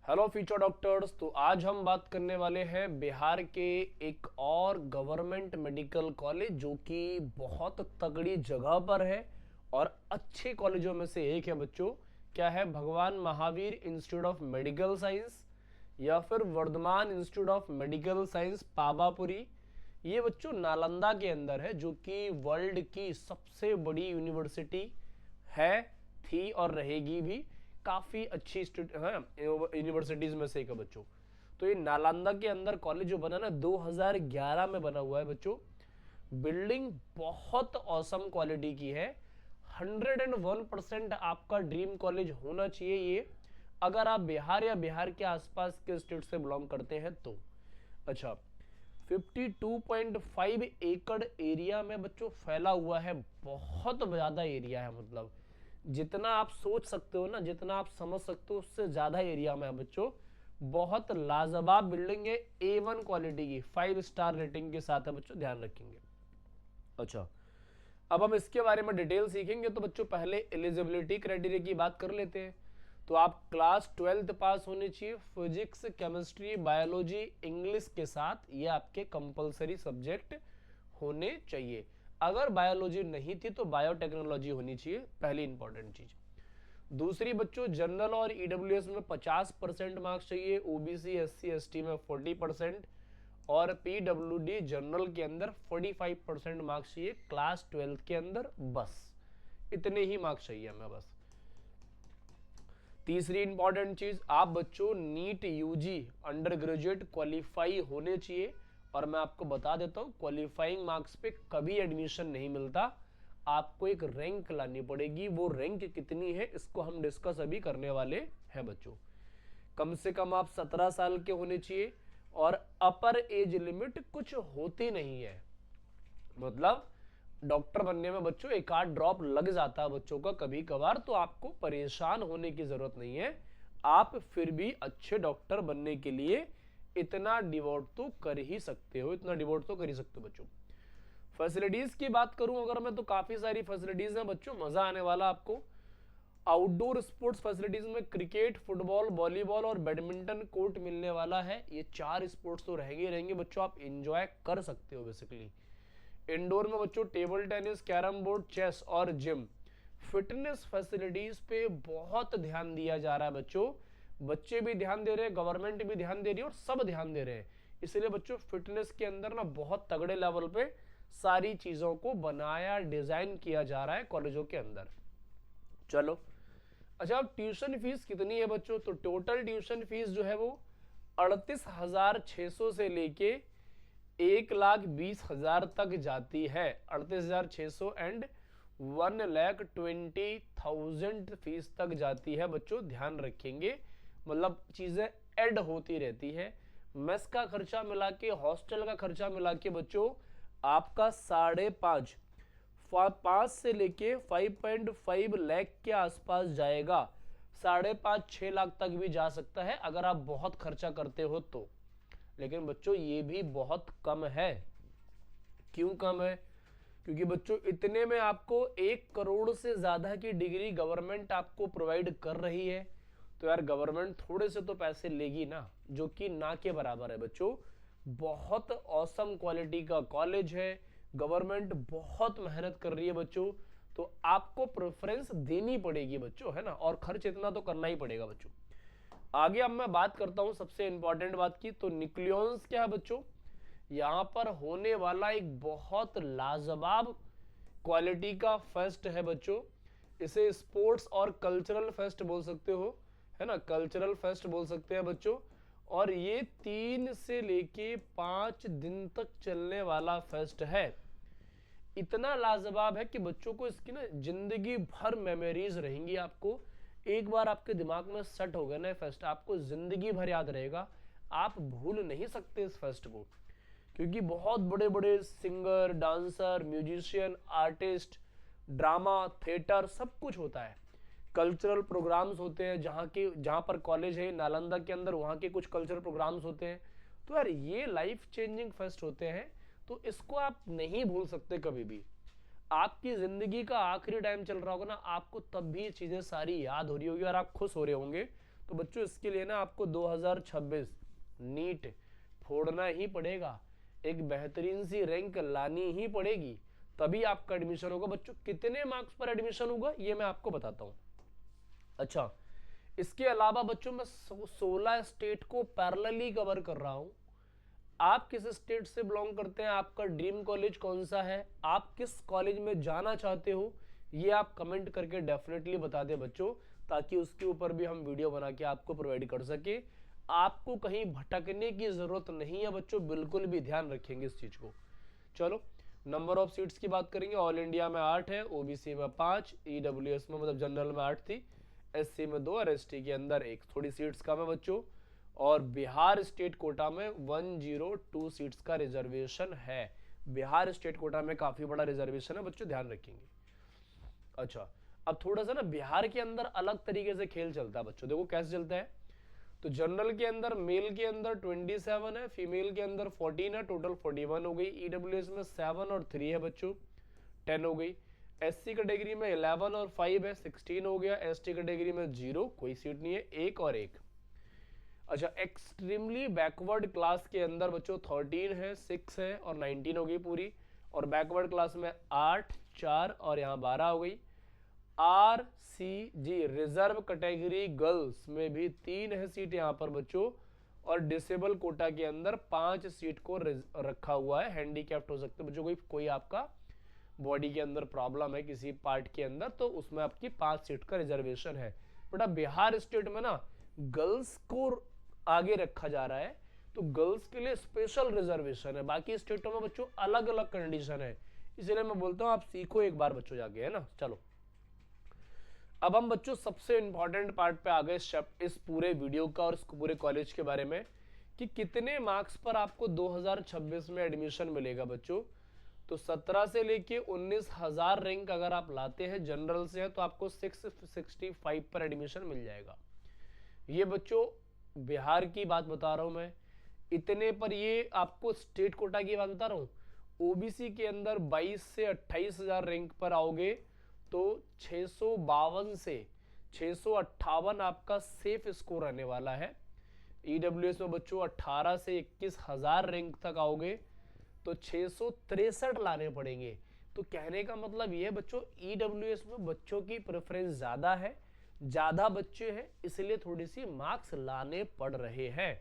Hello future doctors. तो आज हम बात करने वाले हैं बिहार के एक और गवर्नमेंट मेडिकल कॉलेज जो कि बहुत तगड़ी जगह पर है और अच्छे कॉलेजों में से एक है बच्चों। क्या है? Bhagwan Mahavir institute of medical science या फिर Vardhman institute of medical science Pawapuri. ये बच्चों नालंदा के अंदर है जो कि वर्ल्ड की सबसे बड़ी यूनिवर्सिटी है, थी और रहेगी भी। काफी अच्छी यूनिवर्सिटीज में से एक है बच्चों। तो ये नालंदा के अंदर कॉलेज जो बना ना 2011 में बना हुआ है बच्चों। बिल्डिंग बहुत औसम क्वालिटी की है। 101% आपका ड्रीम कॉलेज होना चाहिए ये, अगर आप बिहार या बिहार के आसपास के स्टेट से बिलोंग करते हैं तो। अच्छा, 52.5 एकड़ एरिया में बच्चों फैला हुआ है। बहुत ज्यादा एरिया है, मतलब जितना आप सोच सकते हो ना, जितना आप समझ सकते हो उससे ज्यादा एरिया में है बच्चों। बहुत लाजवाब बिल्डिंग है, A1 क्वालिटी की, 5 स्टार रेटिंग के साथ है बच्चों, ध्यान रखेंगे। अच्छा, अब हम इसके बारे में डिटेल सीखेंगे। तो बच्चों पहले एलिजिबिलिटी क्राइटेरिया की बात कर लेते हैं। तो आप क्लास 12th पास होने चाहिए। फिजिक्स, केमिस्ट्री, बायोलॉजी, इंग्लिश के साथ ये आपके कंपलसरी सब्जेक्ट होने चाहिए। अगर बायोलॉजी नहीं थी तो बायोटेक्नोलॉजी होनी चाहिए, पहली इंपॉर्टेंट चीज। दूसरी बच्चों, जनरल और ईडब्ल्यूएस में 50% मार्क्स चाहिए, ओबीसी SC ST में 40% और पीडब्ल्यूडी जनरल के अंदर 45% मार्क्स चाहिए क्लास 12th के अंदर। बस इतने ही मार्क्स चाहिए हमें बस। तीसरी इंपॉर्टेंट चीज, आप बच्चों NEET UG under graduate qualify होने चाहिए। और मैं आपको बता देता हूं, क्वालिफाइंग मार्क्स पे कभी एडमिशन नहीं मिलता, आपको एक रैंक लानी पड़ेगी। वो रैंक कितनी है इसको हम डिस्कस अभी करने वाले हैं बच्चों। कम से कम आप 17 साल के होने चाहिए और अपर एज लिमिट कुछ होती नहीं है। मतलब डॉक्टर बनने में बच्चों एक आध ड्रॉप लग जाता है बच्चों का कभी कभार, तो आपको परेशान होने की जरूरत नहीं है। आप फिर भी अच्छे डॉक्टर बनने के लिए इतना डिवोट तो कर ही सकते हो, इतना डिवोट तो कर ही सकते हो बच्चों। फैसिलिटीज की बात करूं अगर मैं, तो काफी सारी फैसिलिटीज हैं बच्चों, मजा आने वाला आपको। आउटडोर स्पोर्ट्स फैसिलिटीज में क्रिकेट, फुटबॉल, वॉलीबॉल और बैडमिंटन कोर्ट मिलने वाला है। ये 4 स्पोर्ट्स तो रहेंगे रहेंगे बच्चों, आप एंजॉय कर सकते हो बेसिकली। इंडोर में बच्चों table tennis, carrom board, chess और जिम। फिटनेस फैसिलिटीज पे बहुत ध्यान दिया जा रहा है बच्चों। बच्चे भी ध्यान दे रहे हैं, गवर्नमेंट भी ध्यान दे रही है और सब ध्यान दे रहे हैं। इसलिए बच्चों फिटनेस के अंदर ना बहुत तगड़े लेवल पे सारी चीजों को बनाया, डिजाइन किया जा रहा है कॉलेजों के अंदर। चलो, अच्छा, अब ट्यूशन फीस कितनी है बच्चों? तो टोटल ट्यूशन फीस जो है वो 38,600 से लेके 1,20,000 तक जाती है। 38,600 एंड 1,20,000 फीस तक जाती है बच्चों, ध्यान रखेंगे। मतलब चीजें ऐड होती रहती है। मेस का खर्चा मिला के, हॉस्टल का खर्चा मिला के बच्चों आपका 5.5 से लेके 5.5 लाख के आसपास जाएगा। 5.5-6 लाख तक भी जा सकता है अगर आप बहुत खर्चा करते हो तो। लेकिन बच्चों ये भी बहुत कम है। क्यों कम है? क्योंकि बच्चों इतने में आपको 1 करोड़ से ज्यादा की डिग्री गवर्नमेंट आपको प्रोवाइड कर रही है। तो यार गवर्नमेंट थोड़े से तो पैसे लेगी ना, जो कि ना के बराबर है बच्चों। बहुत औसम क्वालिटी का कॉलेज है, गवर्नमेंट बहुत मेहनत कर रही है बच्चों, तो आपको प्रेफरेंस देनी पड़ेगी बच्चों, है ना। और खर्च इतना तो करना ही पड़ेगा बच्चों। आगे अब मैं बात करता हूं सबसे इंपॉर्टेंट बात की। तो न्यूक्लियॉन्स क्या है बच्चों? यहां पर होने वाला एक बहुत लाजवाब क्वालिटी का फेस्ट है बच्चों। इसे स्पोर्ट्स और कल्चरल फेस्ट बोल सकते हो, है ना, कल्चरल फेस्ट बोल सकते हैं बच्चों। और ये 3 से लेके 5 दिन तक चलने वाला फेस्ट है। इतना लाजवाब है कि बच्चों को इसकी ना जिंदगी भर मेमोरीज रहेंगी। आपको एक बार आपके दिमाग में सेट हो गया ना फेस्ट, आपको जिंदगी भर याद रहेगा, आप भूल नहीं सकते इस फेस्ट को। क्योंकि बहुत बड़े बड़े singer, dancer, musician, artist, drama, theatre सब कुछ होता है। कल्चरल प्रोग्राम्स होते हैं, जहां पर कॉलेज है नालंदा के अंदर, वहां के कुछ कल्चरल प्रोग्राम्स होते हैं। तो यार ये लाइफ चेंजिंग फेस्ट होते हैं, तो इसको आप नहीं भूल सकते कभी भी। आपकी जिंदगी का आखिरी टाइम चल रहा होगा ना, आपको तब भी ये चीजें सारी याद हो रही होगी और आप खुश हो रहे होंगे। तो बच्चों इसके लिए ना आपको 2026 नीट फोड़ना ही पड़ेगा, एक बेहतरीन सी रैंक लानी ही पड़ेगी, तभी आपका एडमिशन होगा। बच्चों कितने मार्क्स पर एडमिशन होगा ये मैं आपको बताता हूं। अच्छा, इसके अलावा बच्चों मैं 16 स्टेट को पैरेलली कवर कर रहा हूं। आप किस स्टेट से बिलोंग करते हैं, आपका ड्रीम कॉलेज कौन सा है, आप किस कॉलेज में जाना चाहते हो, ये आप कमेंट करके डेफिनेटली बता दें बच्चों, ताकि उसके ऊपर भी हम वीडियो बना के आपको प्रोवाइड कर सके। आपको कहीं भटकने की जरूरत नहीं है बच्चों, बिल्कुल भी ध्यान रखेंगे इस चीज को। चलो नंबर ऑफ सीट्स की बात करेंगे। ऑल इंडिया में 8 है, ओबीसी में 5, ईडब्ल्यूएस में मतलब जनरल में 8 थी, एससी में 2 और एसटी के अंदर 1, थोड़ी सीट्स कम है बच्चों। और बिहार स्टेट कोटा में 102 सीट्स का रिजर्वेशन है। बिहार स्टेट कोटा में काफी बड़ा रिजर्वेशन है बच्चों, ध्यान रखेंगे। अच्छा, अब थोड़ा सा ना बिहार के अंदर अलग तरीके से खेल चलता है बच्चों, देखो कैसे चलता है। तो जनरल के अंदर मेल के अंदर 27 है, फीमेल के अंदर 14 है, टोटल 41 हो गई। ईडब्ल्यूएस में 7 और 3 है बच्चों, 10 हो गई। एससी कैटेगरी में 11 और 5 है, 16 हो गया। एसटी कैटेगरी में 0, कोई सीट नहीं है, 1 और 1। अच्छा, एक्सट्रीमली बैकवर्ड क्लास के अंदर बच्चों 13 है, 6 है और 19 हो गई पूरी। और बैकवर्ड क्लास में 8, 4 और यहाँ 12 हो गई। RCG रिजर्व कैटेगरी गर्ल्स में भी 3 है सीट यहाँ पर बच्चों। और डिसेबल कोटा के अंदर 5 सीट को रखा हुआ है, हैंडीकैप्ड हो सकते बच्चों, कोई आपका बॉडी के अंदर प्रॉब्लम है किसी पार्ट के अंदर, तो उसमें आपकी 5 सीट का रिजर्वेशन है। बेटा बिहार स्टेट में ना गर्ल्स को आगे रखा जा रहा है, तो गर्ल्स के लिए स्पेशल रिजर्वेशन है, बाकी स्टेटों में बच्चों अलग अलग कंडीशन है, इसलिए मैं बोलता हूं आप सीखो एक बार बच्चों जाके, है ना। चलो अब हम बच्चों सबसे इंपॉर्टेंट पार्ट पे आ गए इस पूरे वीडियो का और इस पूरे कॉलेज के बारे में, कि कितने मार्क्स पर आपको 2026 में एडमिशन मिलेगा बच्चों। तो 17 से लेके 19,000 रैंक अगर आप लाते हैं जनरल से है, तो आपको 665 पर एडमिशन मिल जाएगा। ये बच्चों बिहार की बात बता रहा हूं मैं, इतने पर ये आपको स्टेट कोटा की बात बता रहा हूं। ओबीसी के अंदर 22 से 28,000 रैंक पर आओगे तो 652 से 658 आपका सेफ स्कोर रहने वाला है। ईडब्ल्यूएस में बच्चों 18 से 21,000 रैंक तक आओगे तो 663 लाने पड़ेंगे। तो कहने का मतलब ये बच्चों ईडब्ल्यूएस में बच्चों की प्रेफरेंस ज्यादा है, ज्यादा बच्चे हैं, इसलिए थोड़ी सी मार्क्स लाने पड़ रहे हैं।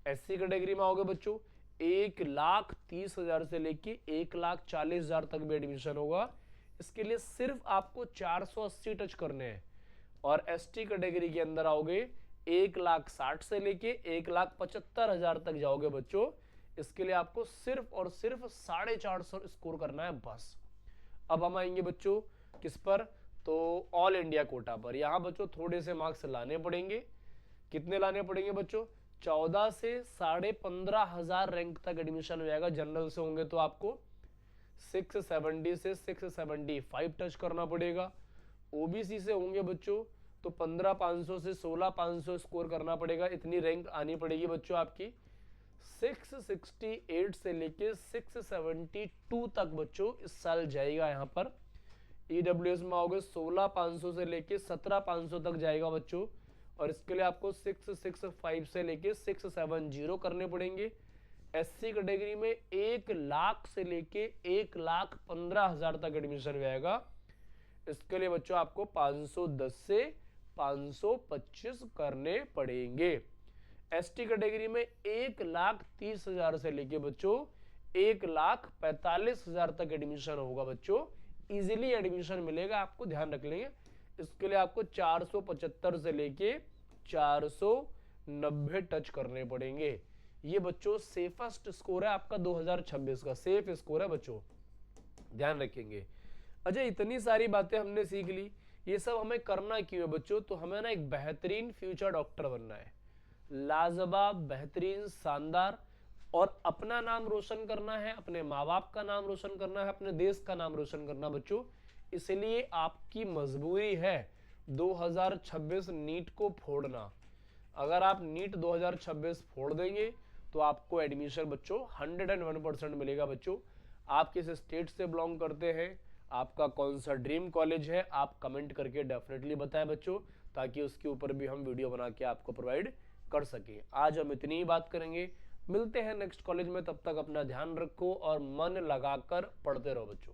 एससी कैटेगरी में आओगे बच्चों 1,30,000 से लेके 1,40,000 तक भी एडमिशन होगा, इसके लिए सिर्फ आपको 480 टच करने हैं। और एसटी कैटेगरी के अंदर आओगे 1,60,000 से लेके 1,75,000 तक जाओगे बच्चों, इसके लिए आपको सिर्फ और सिर्फ 450 स्कोर करना है बस। अब हम आएंगे बच्चों किस पर, तो ऑल इंडिया कोटा पर। यहां बच्चों थोड़े से मार्क्स लाने पड़ेंगे, कितने लाने पड़ेंगे बच्चों, 14 से 15,500 रैंक तक एडमिशन हो जाएगा। जनरल से होंगे तो आपको 670 से 675 टच करना पड़ेगा। ओबीसी से होंगे बच्चों तो 15,500 से 16,500 स्कोर करना पड़ेगा, इतनी रैंक आनी पड़ेगी बच्चों आपकी। 668 से लेके 672 तक बच्चों इस साल जाएगा यहाँ पर। ईडब्ल्यूएस में आओगे 16,500 से लेके 17,500 तक जाएगा बच्चों, और इसके लिए आपको 665 से लेके 670 करने पड़ेंगे। एससी कैटेगरी में 1 लाख से लेके 1,15,000 तक एडमिशन हो जाएगा, इसके लिए बच्चों आपको 510 से 525 करने पड़ेंगे। एसटी कैटेगरी में 1,30,000 से लेके बच्चों 1,45,000 तक एडमिशन होगा बच्चों, इजीली एडमिशन मिलेगा आपको, ध्यान रख लेंगे। इसके लिए आपको 475 से लेके 490 टच करने पड़ेंगे। ये बच्चों सेफेस्ट स्कोर है आपका 2026 का, सेफ स्कोर है बच्चों, ध्यान रखेंगे। अच्छा, इतनी सारी बातें हमने सीख ली, ये सब हमें करना क्यों है बच्चों, तो हमें ना एक बेहतरीन फ्यूचर डॉक्टर बनना है, लाजवाब, बेहतरीन, शानदार, और अपना नाम रोशन करना है, अपने माँ बाप का नाम रोशन करना है, अपने देश का नाम रोशन करना बच्चों। इसलिए आपकी मजबूरी है 2026 नीट को फोड़ना। अगर आप नीट 2026 फोड़ देंगे तो आपको एडमिशन बच्चों 101% मिलेगा बच्चों। आप किस स्टेट से बिलोंग करते हैं, आपका कौन सा ड्रीम कॉलेज है, आप कमेंट करके डेफिनेटली बताएं बच्चों, ताकि उसके ऊपर भी हम वीडियो बना के आपको प्रोवाइड कर सके। आज हम इतनी ही बात करेंगे, मिलते हैं नेक्स्ट कॉलेज में, तब तक अपना ध्यान रखो और मन लगाकर पढ़ते रहो बच्चों।